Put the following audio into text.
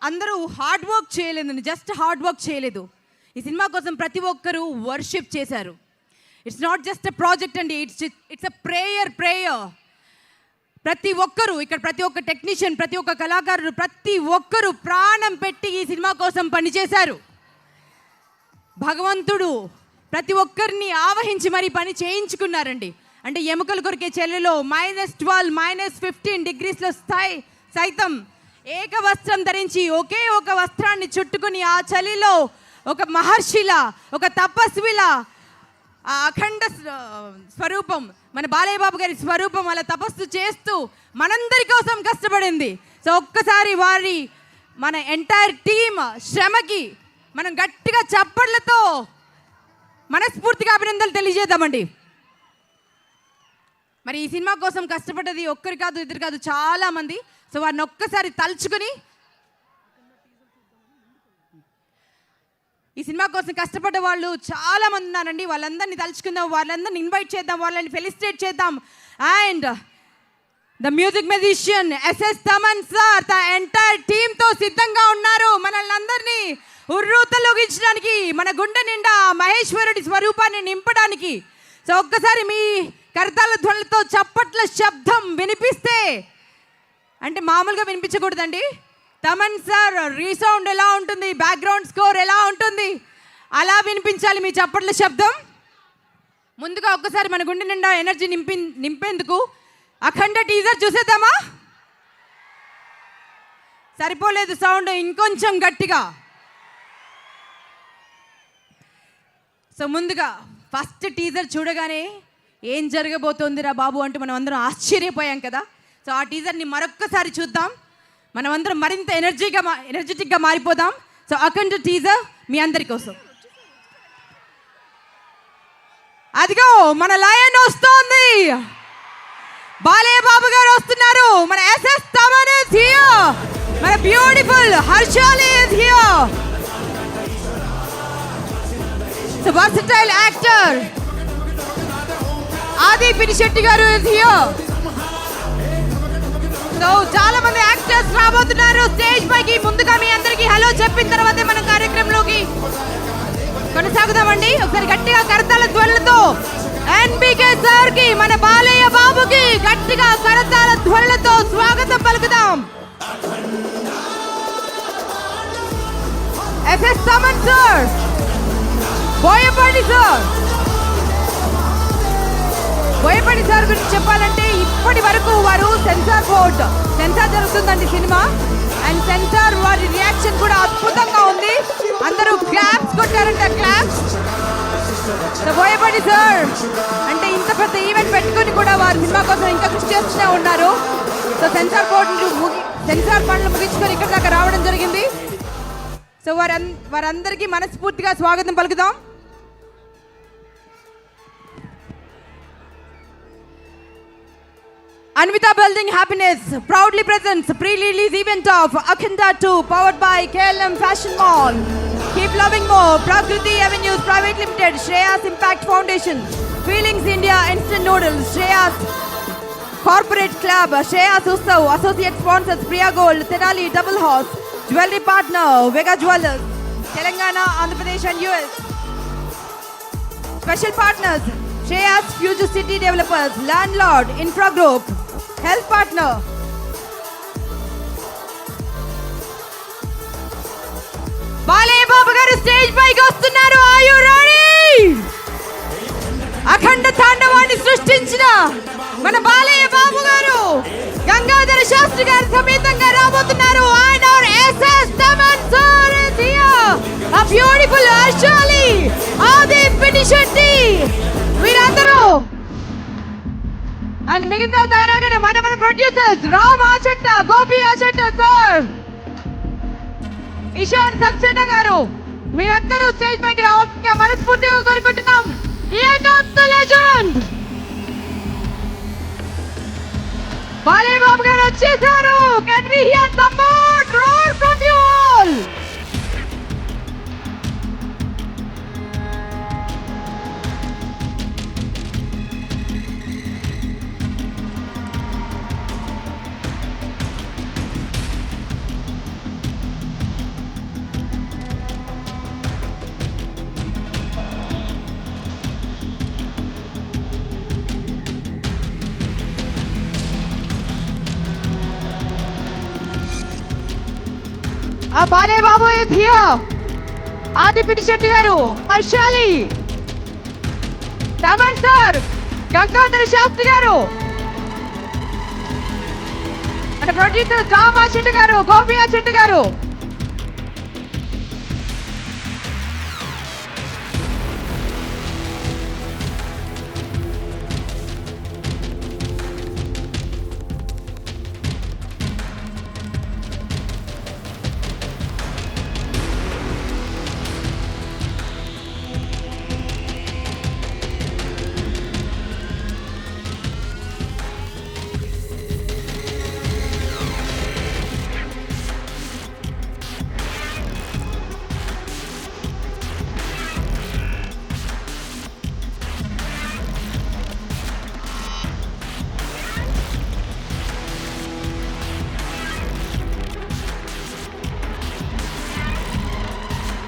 అందరూ hard work చేయలేదండి, just hard work చేయలేదు. ఈ సినిమా కోసం ప్రతి ఒక్కరూ వర్షిప్ చేశారు. It's not just a project అండి, ఇట్స్ అ ప్రేయర్. ప్రతి ఒక్కరూ ఇక్కడ, ప్రతి ఒక్క టెక్నీషియన్, ప్రతి ఒక్క కళాకారుడు, ప్రతి ఒక్కరూ ప్రాణం పెట్టి ఈ సినిమా కోసం పనిచేశారు. భగవంతుడు ప్రతి ఒక్కరిని ఆవహించి మరీ పని చేయించుకున్నారండి. అంటే ఎముకలు కొరికే చెల్లెలో -12, -15 డిగ్రీస్లో సైతం ఏక వస్త్రం ధరించి ఒకే ఒక వస్త్రాన్ని చుట్టుకుని ఆ చలిలో ఒక మహర్షిలా, ఒక తపస్విలా, ఆ అఖండ స్వరూపం మన బాలయ్య బాబు గారి స్వరూపం అలా తపస్సు చేస్తూ మనందరి కోసం కష్టపడింది. సో ఒక్కసారి మన ఎంటైర్ టీమ్ శ్రమకి మనం గట్టిగా చప్పట్లతో మనస్ఫూర్తిగా అభినందనలు తెలియజేద్దామండి. మరి ఈ సినిమా కోసం కష్టపడ్డది ఒక్కరు కాదు, ఇద్దరు కాదు, చాలా మంది. సో వారిని ఒక్కసారి తలుచుకుని, ఈ సినిమా కోసం కష్టపడ్డ వాళ్ళు చాలా మంది ఉన్నారండి. వాళ్ళందరినీ తలుచుకుందాం, వాళ్ళందరినీ ఇన్వైట్ చేద్దాం, వాళ్ళని ఫెలిసిటేట్ చేద్దాం. And the music musician SS Thaman sir the entire టీమ్తో సిద్ధంగా ఉన్నారు మనల్ని అందరినీ ఉర్రూతలోగించడానికి, మన గుండె నిండా మహేశ్వరుడి స్వరూపాన్ని నింపడానికి. సో ఒక్కసారి మీ కరతాళ ధ్వనులతో చప్పట్ల శబ్దం వినిపిస్తే, అంటే మామూలుగా వినిపించకూడదండి, తమన్ సార్ రీసౌండ్ ఎలా ఉంటుంది, బ్యాక్గ్రౌండ్ స్కోర్ ఎలా ఉంటుంది, అలా వినిపించాలి మీ చప్పట్ల శబ్దం. ముందుగా ఒక్కసారి మన గుండె నిండా ఎనర్జీ నింపేందుకు అఖండ టీజర్ చూసేద్దామా? సరిపోలేదు సౌండ్, ఇంకొంచెం గట్టిగా. సో ముందుగా ఫస్ట్ టీజర్ చూడగానే ఏం జరగబోతోందిరా బాబు అంటూ మనం అందరం ఆశ్చర్యపోయాం కదా. సో ఆ టీజర్ని మరొక్కసారి చూద్దాం, మనం అందరం మరింత ఎనర్జెటిక్గా మారిపోదాం. సో అఖండ టీజర్ మీ అందరి కోసం. అదిగో మన లయన్ వస్తోంది, బాలయ్య బాబు గారు వస్తున్నారు, మన ఎస్ఎస్ తమన్ ఇస్ హియర్, మన beautiful Harshali is here. So versatile actor ఆది పినిశెట్టి గారు ఇస్ హియర్. సో చాలా మంది యాక్టర్స్ రాబోతున్నారు స్టేజ్ పైకి. ముందుగా మీ అందరికీ హలో చెప్పిన తర్వాతే మనం కార్యక్రమంలోకి కొనసాగుదామండి. ఒకసారి గట్టిగా కరతాళ ధ్వనులతో ఎన్బికే సార్ కి, మన బాలయ్య బాబుకి గట్టిగా కరతాళ ధ్వనులతో స్వాగతం పలుకుదాం. SS Thaman sir, Boyapati sir గురించి చెప్పాలంటే ఇప్పటి వరకు వారు సెన్సార్ జరుగుతుందండి సినిమా, అండ్ సెన్సార్ వారి రియాక్షన్ కూడా అద్భుతంగా ఉంది. అందరూ క్లాప్స్ కొట్టారంట, క్లాప్స్. బోయపాటి సార్ అంటే ఇంత పెద్ద ఈవెంట్ పెట్టుకొని కూడా వారి సినిమా కోసం ఇంకా కృషి చేస్తూనే ఉన్నారు. సో సెన్సార్ పనులు ముగించుకొని ఇక్కడ దాకా రావడం జరిగింది. సో వారందరికీ మనస్ఫూర్తిగా స్వాగతం పలుకుదాం. Anvita Building Happiness proudly presents pre-release event of Akhanda 2 powered by KLM Fashion Mall. Keep loving more. Prakriti Avenues Private Limited, Shreyas Impact Foundation, Feelings India Instant Noodles, Shreyas Corporate Club, Shreyas Ustav, Associate Sponsors Priya Gold, Tenali Double Horse, Jewelry Partner Vega Jewelers, Telangana, Andhra Pradesh and US. Special Partners Shreyas Future City Developers, Landlord Infra Group, Health Partner Balayya Babu గారు stage పైకి వస్తున్నారు. Are you ready? Akhanda తాండవాన్ని సృష్టించిన మన బాలయ్య బాబు గారు గంగాధర శాస్త్రి గారి సమేతంగా రాబోతున్నారు. And our SS Thaman sir is here, a beautiful Arshali, ఆది పినిశెట్టి, వీరందరూ అండ్ మిగతా తయారగా మన ప్రొడ్యూసర్స్ రామ్ ఆచంట, గోపి ఆచంట సార్, ఇషాన్ సక్సేనా గారు, మీరందరూ స్టేజ్ పైకి రావాల్సిందిగా మనస్ఫూర్తిగా కోరుకుంటున్నాం. బాలయ్య బాబు గారు వచ్చేసారు. Can we hear some more roar from you all? ఆ బాలే బాబు ధియో ఆదిపిటి శెట్టి గారు, వైశాలి, రమణ్ సార్, గంగాధర శాస్త్రి గారు, మన ప్రొడ్యూసర్ కామా శెట్టి గారు, గోపియా శెట్టి గారు.